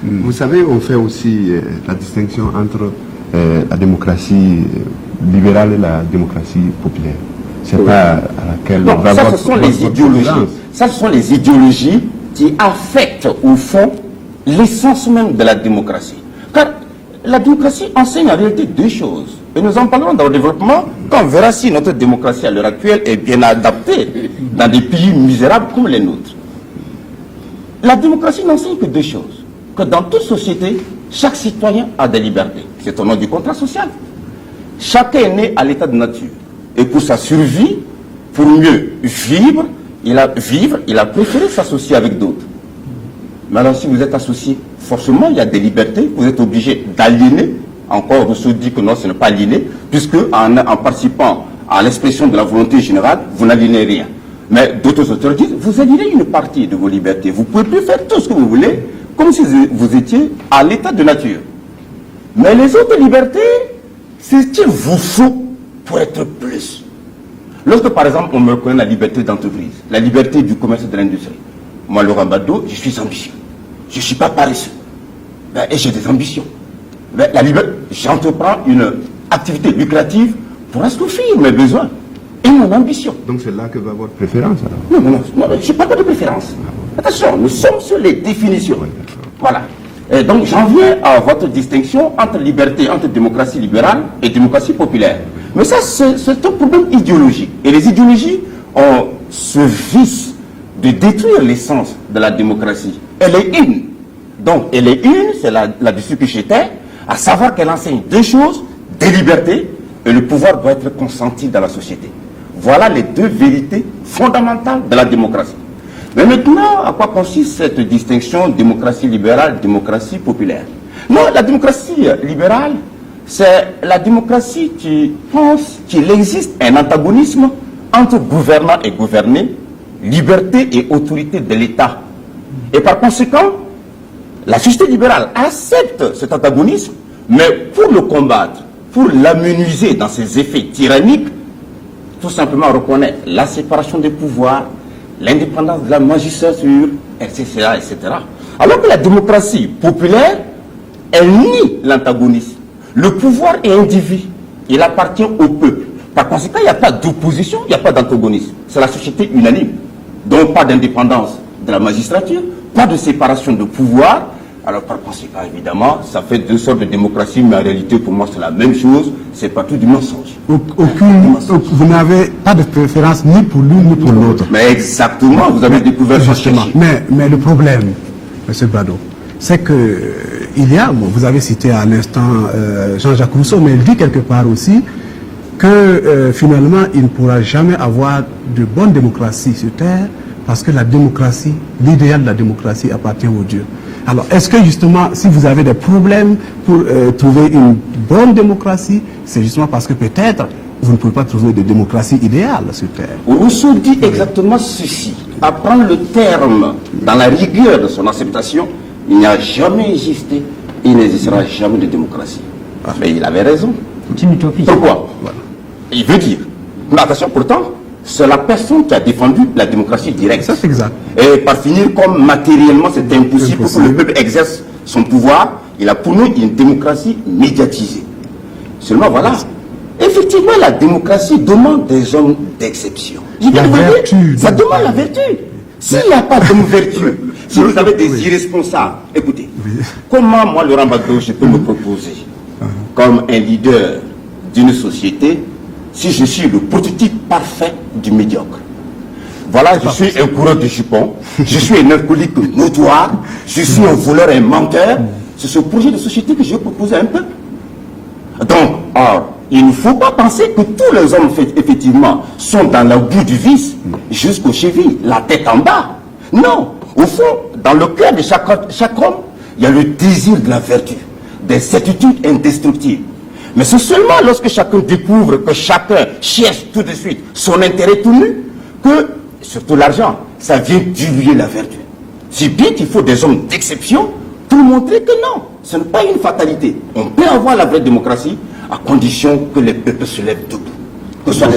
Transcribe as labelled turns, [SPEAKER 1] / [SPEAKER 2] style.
[SPEAKER 1] Vous savez, on fait aussi la distinction entre la démocratie libérale et la démocratie populaire. C'est pas à laquelle
[SPEAKER 2] non, ça, ce sont les idéologies. Ça, ce sont les idéologies qui affectent, au fond, l'essence même de la démocratie. Car la démocratie enseigne en réalité deux choses. Et nous en parlerons dans le développement quand on verra si notre démocratie à l'heure actuelle est bien adaptée dans des pays misérables comme les nôtres. La démocratie n'enseigne que deux choses. Que dans toute société, chaque citoyen a des libertés. C'est au nom du contrat social. Chacun est né à l'état de nature. Et pour sa survie, pour mieux vivre, il a préféré s'associer avec d'autres. Mais alors si vous êtes associé, forcément il y a des libertés, vous êtes obligé d'aliéner. Encore Rousseau dit que non, ce n'est pas aliéner, puisque en participant à l'expression de la volonté générale, vous n'aliénez rien. Mais d'autres auteurs disent, vous aliénez une partie de vos libertés. Vous pouvez plus faire tout ce que vous voulez, comme si vous étiez à l'état de nature. Mais les autres libertés, c'est ce qu'il vous faut pour être plus. Lorsque, par exemple, on me reconnaît la liberté d'entreprise, la liberté du commerce et de l'industrie, moi, Laurent Baddo, je suis ambitieux. Je ne suis pas paresseux. Et j'ai des ambitions. Mais la liberté, j'entreprends une activité lucrative pour assouvir mes besoins et mon ambition.
[SPEAKER 1] Donc c'est là que va votre préférence alors?
[SPEAKER 2] Non, je n'ai pas de préférence. Attention, nous sommes sur les définitions. Voilà. Et donc j'en viens à votre distinction entre liberté, entre démocratie libérale et démocratie populaire. Mais ça, c'est un problème idéologique. Et les idéologies ont ce vice de détruire l'essence de la démocratie. Elle est une. Donc, elle est une, c'est là-dessus que j'étais, à savoir qu'elle enseigne deux choses, des libertés, et le pouvoir doit être consenti dans la société. Voilà les deux vérités fondamentales de la démocratie. Mais maintenant, à quoi consiste cette distinction démocratie libérale, démocratie populaire? Non, la démocratie libérale, c'est la démocratie qui pense qu'il existe un antagonisme entre gouvernants et gouvernés, liberté et autorité de l'État. Et par conséquent, la société libérale accepte cet antagonisme, mais pour le combattre, pour l'amenuiser dans ses effets tyranniques, tout simplement reconnaît la séparation des pouvoirs, l'indépendance de la magistrature, etc., etc. Alors que la démocratie populaire, elle nie l'antagonisme. Le pouvoir est individu, il appartient au peuple. Par conséquent, il n'y a pas d'opposition, il n'y a pas d'antagonisme. C'est la société unanime. Donc pas d'indépendance de la magistrature, pas de séparation de pouvoir. Alors par conséquent, évidemment, ça fait deux sortes de démocratie, mais en réalité, pour moi, c'est la même chose. C'est partout du mensonge.
[SPEAKER 3] Vous n'avez pas de préférence ni pour l'une ni pour l'autre.
[SPEAKER 2] Mais exactement, vous avez découvert
[SPEAKER 3] justement. Mais le problème, M. Baddo, c'est que il y a, vous avez cité à l'instant Jean-Jacques Rousseau, mais il dit quelque part aussi que finalement, il ne pourra jamais avoir de bonne démocratie sur Terre parce que la démocratie, l'idéal de la démocratie appartient aux dieux. Alors, est-ce que justement, si vous avez des problèmes pour trouver une bonne démocratie, c'est justement parce que peut-être vous ne pouvez pas trouver de démocratie idéale sur Terre?
[SPEAKER 2] Rousseau dit exactement ceci. À prendre le terme dans la rigueur de son acceptation, il n'y a jamais existé et il n'existera jamais de démocratie. Mais il avait raison.
[SPEAKER 4] C'est une utopie.
[SPEAKER 2] Pourquoi? Voilà. Il veut dire. Mais attention, pourtant, c'est la personne qui a défendu la démocratie directe.
[SPEAKER 3] C'est exact.
[SPEAKER 2] Et par finir, comme matériellement c'est impossible pour que le peuple exerce son pouvoir, il a pour nous une démocratie médiatisée. Seulement voilà. Effectivement, la démocratie demande des hommes d'exception. Ça demande la vertu. S'il n'y a pas de vertu, si vous avez des irresponsables, écoutez, comment moi, Laurent Baddo, je peux me proposer comme un leader d'une société si je suis le prototype parfait du médiocre? Voilà, je suis un coureur de jupons, je suis un alcoolique notoire, je suis un voleur, un menteur. C'est ce projet de société que je vais proposer à un peuple. Donc, or, il ne faut pas penser que tous les hommes, effectivement, sont dans la boue du vice, jusqu'aux chevilles, la tête en bas. Non, au fond, dans le cœur de chaque homme, il y a le désir de la vertu, des certitudes indestructibles. Mais c'est seulement lorsque chacun découvre que chacun cherche tout de suite son intérêt tout nu, que, surtout l'argent, ça vient diluer la vertu. Si bien qu'il faut des hommes d'exception pour montrer que non, ce n'est pas une fatalité. On peut avoir la vraie démocratie à condition que les peuples se lèvent debout.